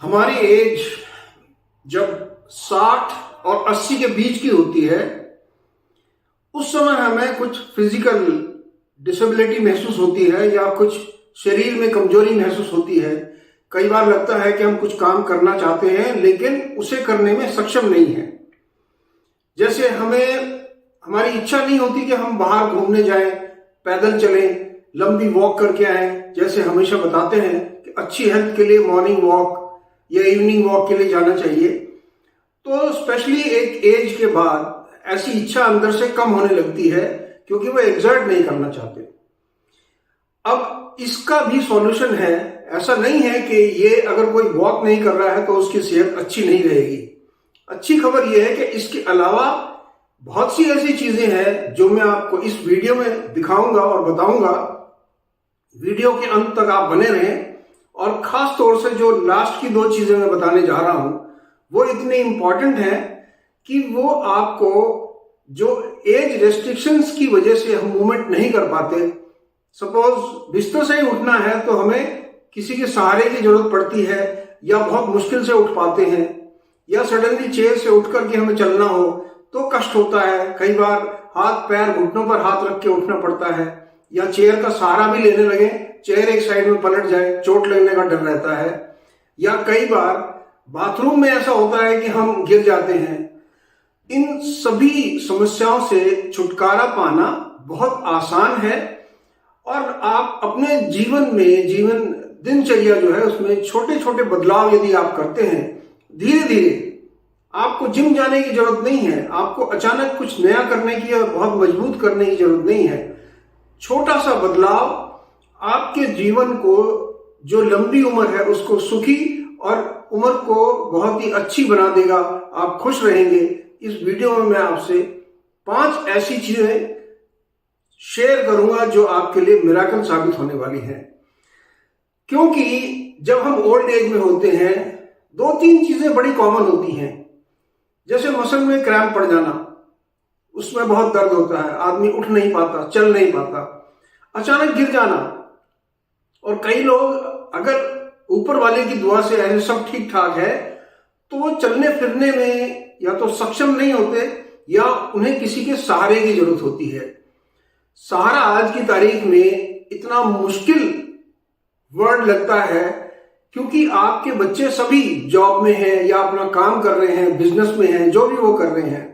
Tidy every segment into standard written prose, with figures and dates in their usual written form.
हमारी एज जब 60 और 80 के बीच की होती है, उस समय हमें कुछ फिजिकल डिसेबिलिटी महसूस होती है या कुछ शरीर में कमजोरी महसूस होती है। कई बार लगता है कि हम कुछ काम करना चाहते हैं लेकिन उसे करने में सक्षम नहीं है। जैसे हमारी इच्छा नहीं होती कि हम बाहर घूमने जाएं, पैदल चलें, लंबी वॉक करके आएं। जैसे हमेशा बताते हैं कि अच्छी हेल्थ के लिए मॉर्निंग वॉक या इवनिंग वॉक के लिए जाना चाहिए। तो स्पेशली एक एज के बाद ऐसी इच्छा अंदर से कम होने लगती है क्योंकि वो एग्जर्ट नहीं करना चाहते। अब इसका भी सॉल्यूशन है। ऐसा नहीं है कि ये अगर कोई वॉक नहीं कर रहा है तो उसकी सेहत अच्छी नहीं रहेगी। अच्छी खबर यह है कि इसके अलावा बहुत सी ऐसी चीजें हैं जो मैं आपको इस वीडियो में दिखाऊंगा और बताऊंगा। वीडियो के अंत तक आप बने रहें। और खास तौर से जो लास्ट की 2 चीजें मैं बताने जा रहा हूं वो इतने इंपॉर्टेंट हैं कि वो आपको जो एज रेस्ट्रिक्शंस की वजह से हम मूवमेंट नहीं कर पाते, सपोज बिस्तर से ही उठना है तो हमें किसी के सहारे की जरूरत पड़ती है या बहुत मुश्किल से उठ पाते हैं, या सडनली चेयर से उठ करके हमें चलना हो तो कष्ट होता है। कई बार हाथ पैर घुटनों पर हाथ रख के उठना पड़ता है, या चेयर का सहारा भी लेने लगे, चेयर एक साइड में पलट जाए, चोट लगने का डर रहता है, या कई बार बाथरूम में ऐसा होता है कि हम गिर जाते हैं। इन सभी समस्याओं से छुटकारा पाना बहुत आसान है और आप अपने जीवन दिनचर्या जो है उसमें छोटे छोटे बदलाव यदि आप करते हैं धीरे धीरे, आपको जिम जाने की जरूरत नहीं है, आपको अचानक कुछ नया करने की या बहुत मजबूत करने की जरूरत नहीं है। छोटा सा बदलाव आपके जीवन को, जो लंबी उम्र है उसको सुखी और उम्र को बहुत ही अच्छी बना देगा। आप खुश रहेंगे। इस वीडियो में मैं आपसे 5 ऐसी चीजें शेयर करूंगा जो आपके लिए मिरेकल साबित होने वाली हैं। क्योंकि जब हम ओल्ड एज में होते हैं 2-3 चीजें बड़ी कॉमन होती हैं। जैसे मसल में क्रैम्प पड़ जाना, उसमें बहुत दर्द होता है, आदमी उठ नहीं पाता, चल नहीं पाता, अचानक गिर जाना, और कई लोग अगर ऊपर वाले की दुआ से ऐसे सब ठीक ठाक है तो वो चलने फिरने में या तो सक्षम नहीं होते या उन्हें किसी के सहारे की जरूरत होती है। सहारा आज की तारीख में इतना मुश्किल वर्ड लगता है क्योंकि आपके बच्चे सभी जॉब में हैं या अपना काम कर रहे हैं, बिजनेस में हैं, जो भी वो कर रहे हैं,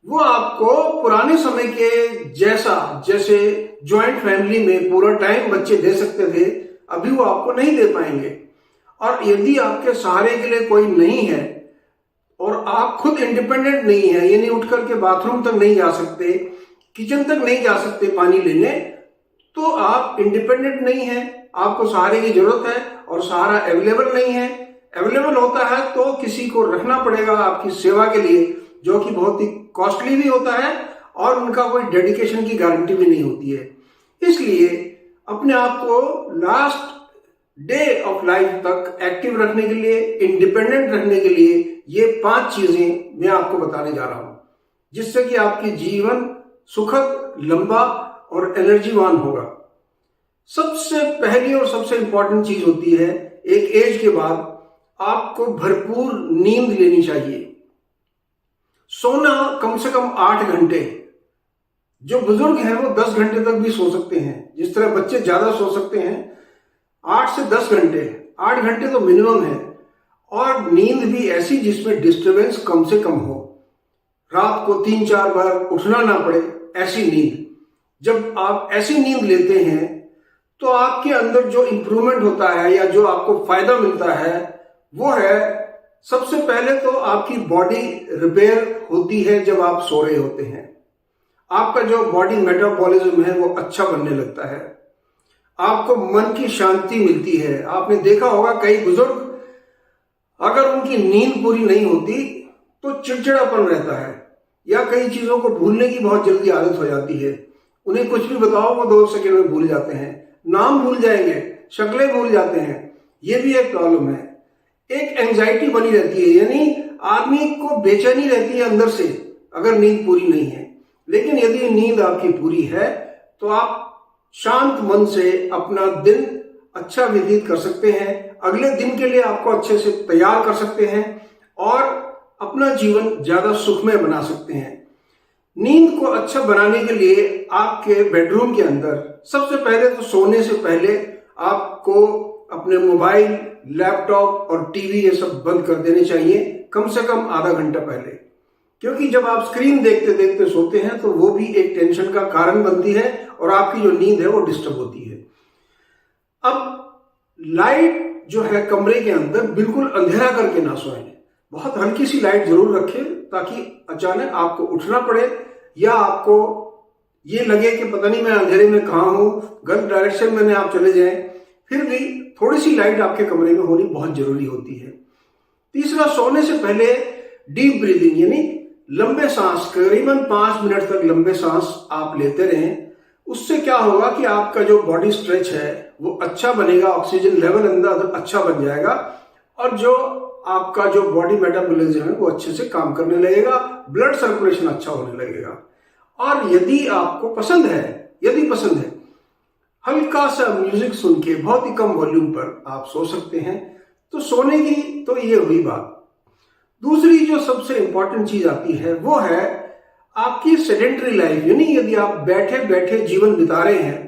वो आपको पुराने समय के जैसे जॉइंट फैमिली में पूरा टाइम बच्चे दे सकते थे, अभी वो आपको नहीं दे पाएंगे। और यदि आपके सहारे के लिए कोई नहीं है और आप खुद इंडिपेंडेंट नहीं है, यानी उठ करके बाथरूम तक नहीं जा सकते, किचन तक नहीं जा सकते पानी लेने, तो आप इंडिपेंडेंट नहीं है, आपको सहारे की जरूरत है और सहारा अवेलेबल नहीं है। अवेलेबल होता है तो किसी को रखना पड़ेगा आपकी सेवा के लिए, जो कि बहुत ही कॉस्टली भी होता है और उनका कोई डेडिकेशन की गारंटी भी नहीं होती है। इसलिए अपने आप को लास्ट डे ऑफ लाइफ तक एक्टिव रखने के लिए, इंडिपेंडेंट रखने के लिए ये 5 चीजें मैं आपको बताने जा रहा हूं, जिससे कि आपकी जीवन सुखद, लंबा और एनर्जीवान होगा। सबसे पहली और सबसे इंपॉर्टेंट चीज होती है, एक एज के बाद आपको भरपूर नींद लेनी चाहिए। सोना कम से कम 8 घंटे। जो बुजुर्ग हैं वो 10 घंटे तक भी सो सकते हैं, जिस तरह बच्चे ज्यादा सो सकते हैं। 8 से 10 घंटे, 8 घंटे तो मिनिमम है। और नींद भी ऐसी जिसमें डिस्टरबेंस कम से कम हो, रात को 3-4 बार उठना ना पड़े, ऐसी नींद। जब आप ऐसी नींद लेते हैं तो आपके अंदर जो इंप्रूवमेंट होता है या जो आपको फायदा मिलता है वो है, सबसे पहले तो आपकी बॉडी रिपेयर होती है। जब आप सो रहे होते हैं आपका जो बॉडी मेटाबॉलिज्म है वो अच्छा बनने लगता है, आपको मन की शांति मिलती है। आपने देखा होगा कई बुजुर्ग अगर उनकी नींद पूरी नहीं होती तो चिड़चिड़ापन रहता है या कई चीजों को भूलने की बहुत जल्दी आदत हो जाती है। उन्हें कुछ भी बताओ वो 2 सेकंड में भूल जाते हैं, नाम भूल जाएंगे, शक्लें भूल जाते हैं। ये भी एक प्रॉब्लम है। एक एंजाइटी बनी रहती है, यानी आदमी को बेचैनी रहती है अंदर से अगर नींद पूरी नहीं है। लेकिन यदि नींद आपकी पूरी है तो आप शांत मन से अपना दिन अच्छा व्यतीत कर सकते हैं, अगले दिन के लिए आपको अच्छे से तैयार कर सकते हैं और अपना जीवन ज्यादा सुखमय बना सकते हैं। नींद को अच्छा बनाने के लिए आपके बेडरूम के अंदर सबसे पहले तो सोने से पहले आपको अपने मोबाइल, लैपटॉप और टीवी ये सब बंद कर देने चाहिए, कम से कम आधा घंटा पहले। क्योंकि जब आप स्क्रीन देखते देखते सोते हैं तो वो भी एक टेंशन का कारण बनती है और आपकी जो नींद है वो डिस्टर्ब होती है। अब लाइट जो है कमरे के अंदर बिल्कुल अंधेरा करके ना सोएं, बहुत हल्की सी लाइट जरूर रखें ताकि अचानक आपको उठना पड़े या आपको ये लगे कि पता नहीं मैं अंधेरे में कहाँ हूं, गलत डायरेक्शन में आप चले जाएं। फिर भी थोड़ी सी लाइट आपके कमरे में होनी बहुत जरूरी होती है। तीसरा, सोने से पहले डीप ब्रीदिंग यानी लंबे सांस, करीबन 5 मिनट तक लंबे सांस आप लेते रहें। उससे क्या होगा कि आपका जो बॉडी स्ट्रेच है वो अच्छा बनेगा, ऑक्सीजन लेवल अंदर अच्छा बन जाएगा और जो आपका जो बॉडी मेटाबॉलिज्म है वो अच्छे से काम करने लगेगा, ब्लड सर्कुलेशन अच्छा होने लगेगा। और यदि आपको पसंद है हल्का सा म्यूजिक सुन के बहुत ही कम वॉल्यूम पर आप सो सकते हैं। तो सोने की तो ये हुई बात। दूसरी जो सबसे इंपॉर्टेंट चीज आती है वो है आपकी सेडेंटरी लाइफ, यानी यदि आप बैठे बैठे जीवन बिता रहे हैं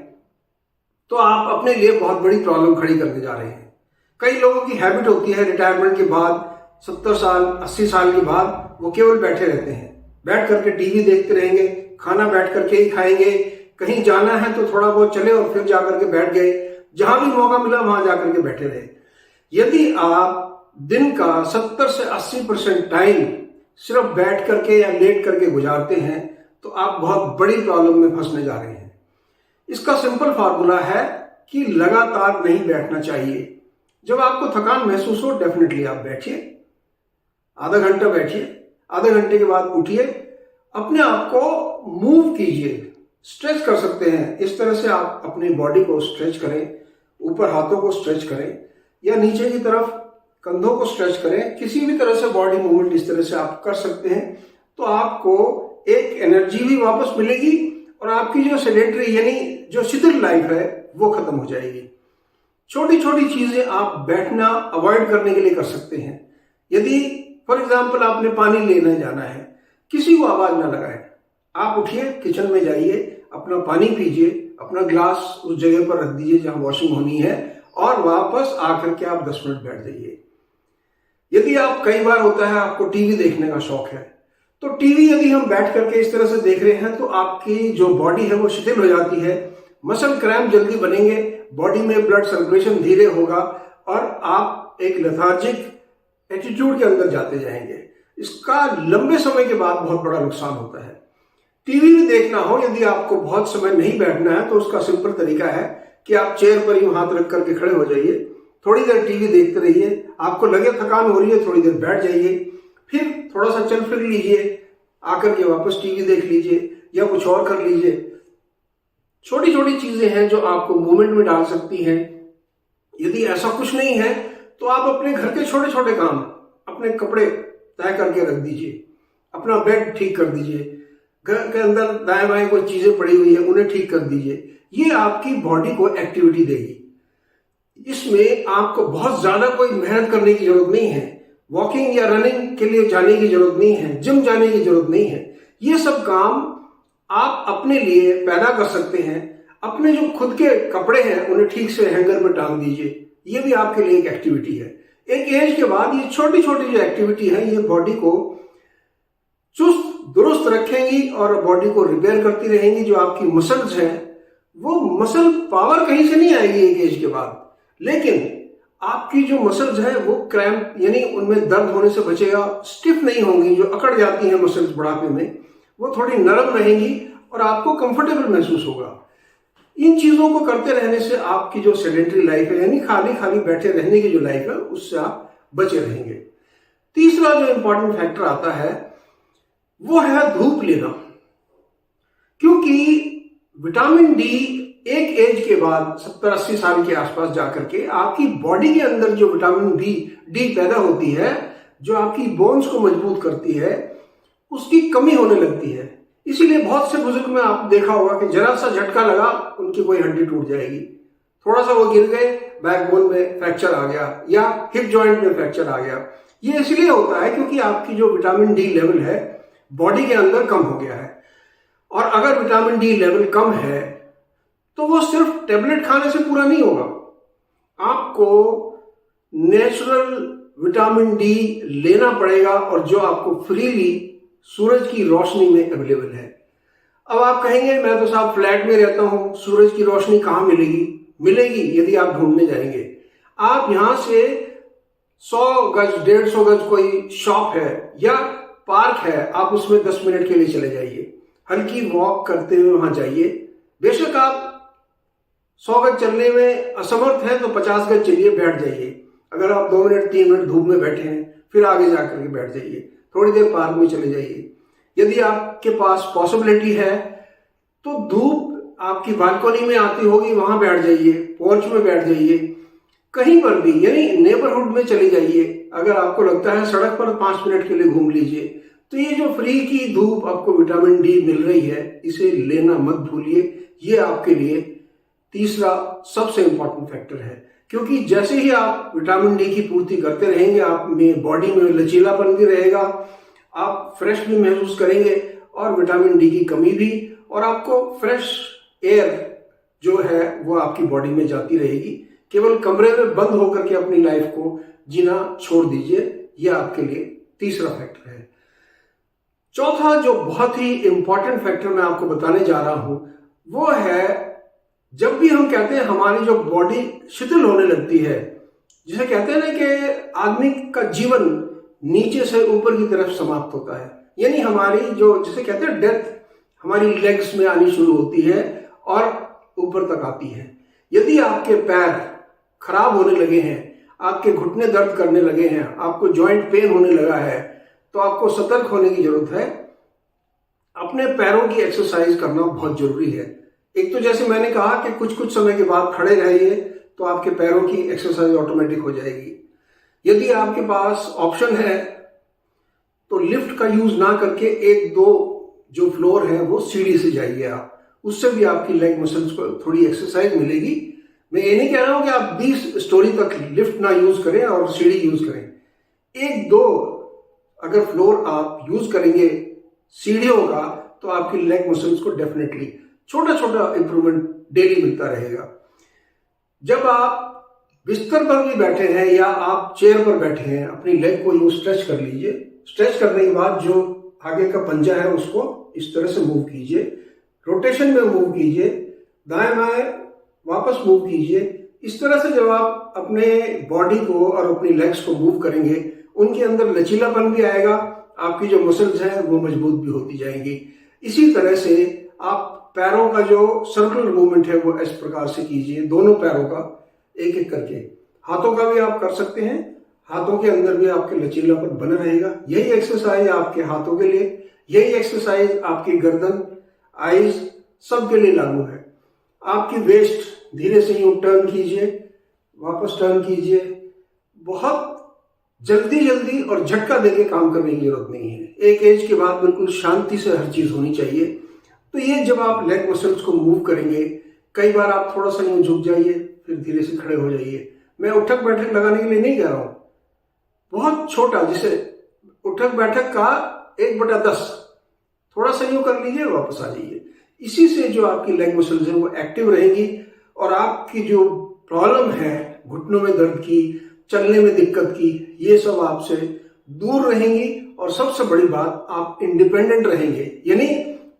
तो आप अपने लिए बहुत बड़ी प्रॉब्लम खड़ी करने जा रहे हैं। कई लोगों की हैबिट होती है रिटायरमेंट के बाद 70 साल 80 साल के बाद वो केवल बैठे रहते हैं, बैठ करके टीवी देखते रहेंगे, खाना बैठ करके ही खाएंगे, कहीं जाना है तो थोड़ा बहुत चले और फिर जाकर के बैठ गए, जहां भी मौका मिला वहां जाकर के बैठे रहे। यदि आप दिन का 70 से 80% टाइम सिर्फ बैठ करके या लेट करके गुजारते हैं तो आप बहुत बड़ी प्रॉब्लम में फंसने जा रहे हैं। इसका सिंपल फार्मूला है कि लगातार नहीं बैठना चाहिए। जब आपको थकान महसूस हो डेफिनेटली आप बैठिए, आधा घंटा बैठिए, आधे घंटे के बाद उठिए, अपने आप को मूव कीजिए, स्ट्रेच कर सकते हैं। इस तरह से आप अपनी बॉडी को स्ट्रेच करें, ऊपर हाथों को स्ट्रेच करें या नीचे की तरफ कंधों को स्ट्रेच करें, किसी भी तरह से बॉडी मूवमेंट इस तरह से आप कर सकते हैं तो आपको एक एनर्जी भी वापस मिलेगी और आपकी जो सेडेंटरी यानी जो शिथिल लाइफ है वो खत्म हो जाएगी। छोटी छोटी चीजें आप बैठना अवॉइड करने के लिए कर सकते हैं। यदि फॉर एग्जाम्पल आपने पानी लेने जाना है, किसी को आवाज ना लगाए, आप उठिए, किचन में जाइए, अपना पानी पीजिए, अपना ग्लास उस जगह पर रख दीजिए जहां वॉशिंग होनी है और वापस आकर के आप 10 मिनट बैठ जाइए। यदि आप कई बार होता है आपको टीवी देखने का शौक है तो टीवी यदि हम बैठ करके इस तरह से देख रहे हैं तो आपकी जो बॉडी है वो शिथिल हो जाती है, मसल क्रैम्प जल्दी बनेंगे, बॉडी में ब्लड सर्कुलेशन धीरे होगा और आप एक लेथार्जिक एटीट्यूड के अंदर जाते जाएंगे। इसका लंबे समय के बाद बहुत बड़ा नुकसान होता है। टीवी भी देखना हो, यदि आपको बहुत समय नहीं बैठना है तो उसका सिंपल तरीका है कि आप चेयर पर ही हाथ रख करके खड़े हो जाइए, थोड़ी देर टीवी देखते रहिए, आपको लगे थकान हो रही है थोड़ी देर बैठ जाइए, फिर थोड़ा सा चल फिर लीजिए, आकर के वापस टीवी देख लीजिए या कुछ और कर लीजिए। छोटी छोटी चीजें हैं जो आपको मूवमेंट में डाल सकती हैं। यदि ऐसा कुछ नहीं है तो आप अपने घर के छोटे छोटे काम, अपने कपड़े तय करके रख दीजिए, अपना बेड ठीक कर दीजिए, घर के अंदर दाएं बाएं कोई चीजें पड़ी हुई है उन्हें ठीक कर दीजिए। ये आपकी बॉडी को एक्टिविटी देगी। इसमें आपको बहुत ज्यादा कोई मेहनत करने की जरूरत नहीं है, वॉकिंग या रनिंग के लिए जाने की जरूरत नहीं है, जिम जाने की जरूरत नहीं है। ये सब काम आप अपने लिए पैदा कर सकते हैं। अपने जो खुद के कपड़े हैं उन्हें ठीक से हैंगर में टांग दीजिए, ये भी आपके लिए एक एक्टिविटी है। एक एज के बाद ये छोटी छोटी जो एक्टिविटी है ये बॉडी को चुस्त दुरुस्त रखेंगी और बॉडी को रिपेयर करती रहेंगी। जो आपकी मसल्स हैं वो मसल पावर कहीं से नहीं आएगी एक एज के बाद, लेकिन आपकी जो मसल्स है वो क्रैम्प यानी उनमें दर्द होने से बचेगा, स्टिफ नहीं होंगी। जो अकड़ जाती हैं मसल्स बुढ़ापे में वो थोड़ी नरम रहेंगी और आपको कंफर्टेबल महसूस होगा। इन चीजों को करते रहने से आपकी जो सेडेंटरी लाइफ है यानी खाली खाली बैठे रहने की जो लाइफ है उससे आप बचे रहेंगे। तीसरा जो इंपॉर्टेंट फैक्टर आता है वो है धूप लेना, क्योंकि विटामिन डी एक एज के बाद 70-80 साल के आसपास जाकर के आपकी बॉडी के अंदर जो विटामिन डी पैदा होती है, जो आपकी बोन्स को मजबूत करती है, उसकी कमी होने लगती है। इसीलिए बहुत से बुजुर्ग में आप देखा होगा कि जरा सा झटका लगा उनकी कोई हड्डी टूट जाएगी, थोड़ा सा वो गिर गए बैकबोन में फ्रैक्चर आ गया या हिप जॉइंट में फ्रैक्चर आ गया। ये इसलिए होता है क्योंकि आपकी जो विटामिन डी लेवल है बॉडी के अंदर कम हो गया है। और अगर विटामिन डी लेवल कम है तो वो सिर्फ टेबलेट खाने से पूरा नहीं होगा, आपको नेचुरल विटामिन डी लेना पड़ेगा और जो आपको फ्रीली सूरज की रोशनी में अवेलेबल है। अब आप कहेंगे मैं तो साहब फ्लैट में रहता हूं, सूरज की रोशनी कहां मिलेगी? मिलेगी यदि आप ढूंढने जाएंगे। आप यहां से 100 गज 150 गज कोई शॉप है या पार्क है, आप उसमें 10 मिनट के लिए चले जाइए, हल्की वॉक करते हुए वहां जाइए। बेशक आप 100 गज चलने में असमर्थ हैं तो 50 गज चलिए, बैठ जाइए। अगर आप 2 मिनट 3 मिनट धूप में बैठे हैं फिर आगे जाकर के बैठ जाइए, थोड़ी देर पार्क में चले जाइए। यदि आपके पास पॉसिबिलिटी है तो धूप आपकी बालकनी में आती होगी, वहां बैठ जाइए, पोर्च में बैठ जाइए, कहीं पर भी, यानी नेबरहुड में चले जाइए। अगर आपको लगता है सड़क पर 5 मिनट के लिए घूम लीजिए। तो ये जो फ्री की धूप आपको विटामिन डी मिल रही है, इसे लेना मत भूलिए। ये आपके लिए तीसरा सबसे इंपॉर्टेंट फैक्टर है, क्योंकि जैसे ही आप विटामिन डी की पूर्ति करते रहेंगे, आप में बॉडी में लचीलापन भी रहेगा, आप फ्रेश भी महसूस करेंगे और विटामिन डी की कमी भी, और आपको फ्रेश एयर जो है वो आपकी बॉडी में जाती रहेगी। केवल कमरे में बंद होकर के अपनी लाइफ को जीना छोड़ दीजिए। यह आपके लिए तीसरा फैक्टर है। चौथा जो बहुत ही इंपॉर्टेंट फैक्टर मैं आपको बताने जा रहा हूं वो है, जब भी हम कहते हैं हमारी जो बॉडी शिथिल होने लगती है, जिसे कहते हैं ना कि आदमी का जीवन नीचे से ऊपर की तरफ समाप्त होता है, यानी हमारी जो जिसे कहते हैं डेथ हमारी लेग्स में आनी शुरू होती है और ऊपर तक आती है। यदि आपके पैर खराब होने लगे हैं, आपके घुटने दर्द करने लगे हैं, आपको जॉइंट पेन होने लगा है, तो आपको सतर्क होने की जरूरत है। अपने पैरों की एक्सरसाइज करना बहुत जरूरी है। एक तो जैसे मैंने कहा कि कुछ कुछ समय के बाद खड़े रहिए तो आपके पैरों की एक्सरसाइज ऑटोमेटिक हो जाएगी। यदि आपके पास ऑप्शन है तो लिफ्ट का यूज ना करके 1-2 जो फ्लोर है वो सीढ़ी से जाइए आप, उससे भी आपकी लेग मसल्स को थोड़ी एक्सरसाइज मिलेगी। मैं ये नहीं कह रहा हूं कि आप 20 स्टोरी तक लिफ्ट ना यूज करें और सीढ़ी यूज करें। 1-2 अगर फ्लोर आप यूज करेंगे सीढ़ियों का तो आपकी लेग मसल्स को डेफिनेटली छोटा छोटा इंप्रूवमेंट डेली मिलता रहेगा। जब आप बिस्तर पर भी बैठे हैं या आप चेयर पर बैठे हैं, अपनी लेग को यूं स्ट्रेच कर लीजिए। स्ट्रेच करने के बाद जो आगे का पंजा है उसको इस तरह से मूव कीजिए, रोटेशन में मूव कीजिए, दाएं बाएं वापस मूव कीजिए। इस तरह से जब आप अपने बॉडी को और अपनी लेग्स को मूव करेंगे, उनके अंदर लचीलापन भी आएगा, आपकी जो मसल्स हैं वो मजबूत भी होती जाएंगी। इसी तरह से आप पैरों का जो सर्कुलर मूवमेंट है वो इस प्रकार से कीजिए, दोनों पैरों का एक एक करके। हाथों का भी आप कर सकते हैं, हाथों के अंदर भी आपके लचीलापन बना रहेगा। यही एक्सरसाइज आपके हाथों के लिए, यही एक्सरसाइज आपकी गर्दन, आईज सब के लिए लागू है। आपकी वेस्ट धीरे से यूं टर्न कीजिए, वापस टर्न कीजिए। बहुत जल्दी जल्दी और झटका देके काम करने की जरूरत नहीं है। एक एज के बाद बिल्कुल शांति से हर चीज होनी चाहिए। तो ये जब आप लेग मसल्स को मूव करेंगे, कई बार आप थोड़ा सा यूं झुक जाइए, फिर धीरे से खड़े हो जाइए। मैं उठक बैठक लगाने के लिए नहीं कह रहा हूं, बहुत छोटा, जिसे उठक बैठक का 1/10 थोड़ा सा यूं कर लीजिए, वापस आ जाइए। इसी से जो आपकी लेग मसल्स हैं वो एक्टिव रहेंगी और आपकी जो प्रॉब्लम है घुटनों में दर्द की, चलने में दिक्कत की, ये सब आपसे दूर रहेंगी। और सबसे बड़ी बात, आप इंडिपेंडेंट रहेंगे, यानी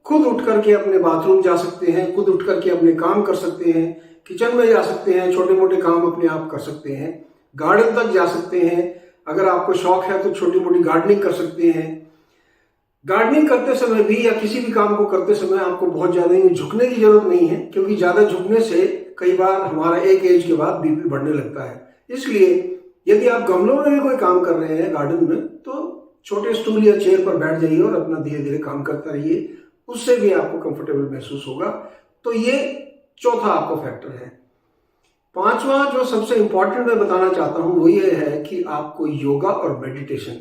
खुद उठ करके अपने बाथरूम जा सकते हैं, खुद उठ करके अपने काम कर सकते हैं, किचन में जा सकते हैं, छोटे मोटे काम अपने आप कर सकते हैं, गार्डन तक जा सकते हैं। अगर आपको शौक है तो छोटी मोटी गार्डनिंग कर सकते हैं। गार्डनिंग करते समय भी या किसी भी काम को करते समय आपको बहुत ज्यादा झुकने की जरूरत नहीं है, क्योंकि ज्यादा झुकने से कई बार हमारा एक एज के बाद बीपी बढ़ने लगता है। इसलिए यदि आप गमलों में भी कोई काम कर रहे हैं गार्डन में, तो छोटे स्टूल या चेयर पर बैठ जाइए और अपना धीरे धीरे काम करता रहिए, उससे भी आपको कंफर्टेबल महसूस होगा। तो ये चौथा आपका फैक्टर है। पांचवा जो सबसे इंपॉर्टेंट मैं बताना चाहता हूं वो ये है कि आपको योगा और मेडिटेशन।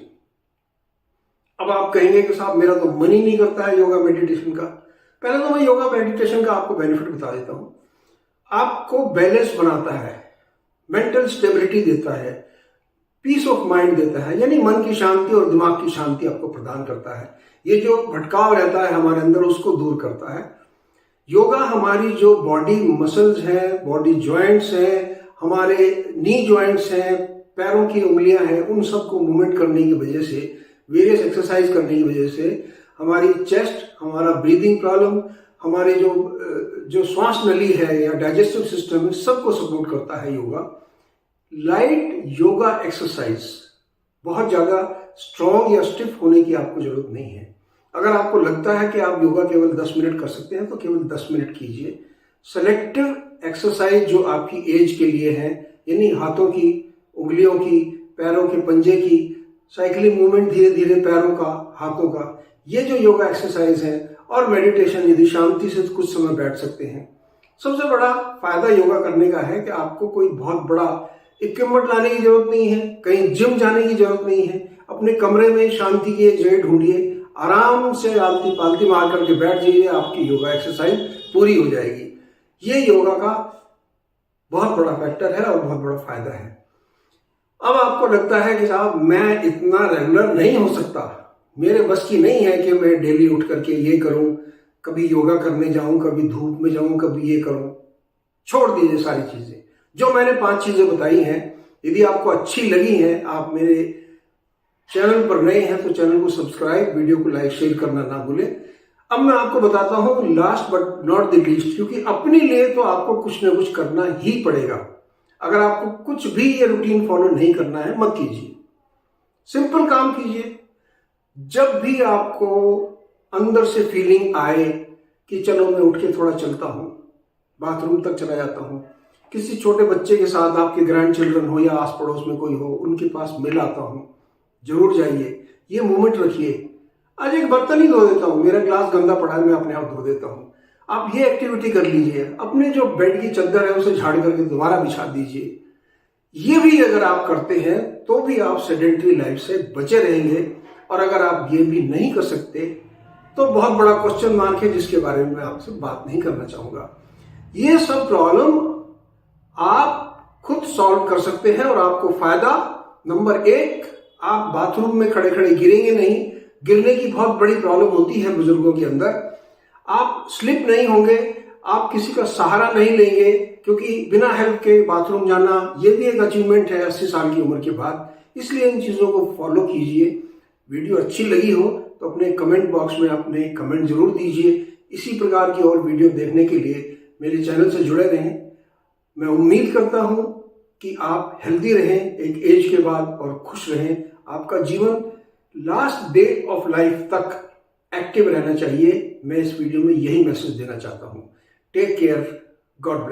अब आप कहेंगे कि साहब मेरा तो मन ही नहीं करता है योगा मेडिटेशन का। पहले तो मैं योगा मेडिटेशन का आपको बेनिफिट बता देता हूं। आपको बैलेंस बनाता है। मेंटल स्टेबिलिटी देता है, पीस ऑफ माइंड देता है, यानी मन की शांति और दिमाग की शांति आपको प्रदान करता है। ये जो भटकाव रहता है हमारे अंदर उसको दूर करता है। योगा हमारी जो बॉडी मसल्स हैं, बॉडी जॉइंट्स हैं, हमारे नी जॉइंट्स हैं, पैरों की उंगलियां हैं, उन सबको मूवमेंट करने की वजह से, वेरियस एक्सरसाइज करने की वजह से हमारी चेस्ट, हमारा ब्रीदिंग प्रॉब्लम, हमारे जो श्वास नली है या डाइजेस्टिव सिस्टम है, सबको सपोर्ट करता है योगा। लाइट योगा एक्सरसाइज, बहुत ज्यादा स्ट्रॉन्ग या स्टिफ होने की आपको जरूरत नहीं है। अगर आपको लगता है कि आप योगा केवल 10 मिनट कर सकते हैं तो केवल 10 मिनट कीजिए। सेलेक्टिव एक्सरसाइज जो आपकी एज के लिए है, यानी हाथों की, उंगलियों की, पैरों के पंजे की, साइकिलिंग मूवमेंट धीरे धीरे पैरों का, हाथों का, ये जो योगा एक्सरसाइज है, और मेडिटेशन, यदि शांति से कुछ समय बैठ सकते हैं। सबसे बड़ा फायदा योगा करने का है कि आपको कोई बहुत बड़ा इक्विपमेंट लाने की जरूरत नहीं है, कहीं जिम जाने की जरूरत नहीं है। अपने कमरे में शांति की एक जगह ढूंढिए, आराम से आलती पालती मार करके बैठ जाइए, आपकी योगा एक्सरसाइज पूरी हो जाएगी। ये योगा का बहुत बड़ा फैक्टर है और बहुत बड़ा फायदा है। अब आपको लगता है कि साहब मैं इतना रेगुलर नहीं हो सकता, मेरे बस की नहीं है कि मैं डेली उठ करके ये करूं, कभी योगा करने जाऊं, कभी धूप में जाऊं, कभी ये करूं। छोड़ दीजिए सारी चीजें। जो मैंने 5 चीजें बताई हैं, यदि आपको अच्छी लगी हैं, आप मेरे चैनल पर नए हैं तो चैनल को सब्सक्राइब, वीडियो को लाइक शेयर करना ना भूलें। अब मैं आपको बताता हूं last but not the least, क्योंकि अपने लिए तो आपको कुछ ना कुछ करना ही पड़ेगा। अगर आपको कुछ भी ये रूटीन फॉलो नहीं करना है, मत कीजिए। सिंपल काम कीजिए। जब भी आपको अंदर से फीलिंग आए कि चलो मैं उठ के थोड़ा चलता हूं, बाथरूम तक चला जाता हूं, किसी छोटे बच्चे के साथ, आपके ग्रैंड चिल्ड्रन हो या आस पड़ोस में कोई हो, उनके पास मिल आता हूं, जरूर जाइए, ये मूवमेंट रखिए। आज एक बर्तन ही धो देता हूं, मेरा ग्लास गंदा पड़ा है, मैं अपने आप धो देता हूं। आप ये एक्टिविटी कर लीजिए। अपने जो बेड की चादर है उसे झाड़ करके दोबारा बिछा दीजिए। ये भी अगर आप करते हैं तो भी आप सेडेंटरी लाइफ से बचे रहेंगे। और अगर आप ये भी नहीं कर सकते तो बहुत बड़ा क्वेश्चन मार्क है, जिसके बारे में मैं आपसे बात नहीं करना चाहूंगा। ये सब प्रॉब्लम आप खुद सॉल्व कर सकते हैं और आपको फायदा, नंबर 1, आप बाथरूम में खड़े खड़े गिरेंगे नहीं। गिरने की बहुत बड़ी प्रॉब्लम होती है बुजुर्गों के अंदर। आप स्लिप नहीं होंगे, आप किसी का सहारा नहीं लेंगे, क्योंकि बिना हेल्प के बाथरूम जाना ये भी एक अचीवमेंट है 80 साल की उम्र के बाद। इसलिए इन चीजों को फॉलो कीजिए। वीडियो अच्छी लगी हो तो अपने कमेंट बॉक्स में अपने कमेंट जरूर दीजिए। इसी प्रकार की और वीडियो देखने के लिए मेरे चैनल से जुड़े रहें। मैं उम्मीद करता हूं कि आप हेल्दी रहें एक एज के बाद और खुश रहें। आपका जीवन लास्ट डे ऑफ लाइफ तक एक्टिव रहना चाहिए। मैं इस वीडियो में यही मैसेज देना चाहता हूं। Take care, God bless.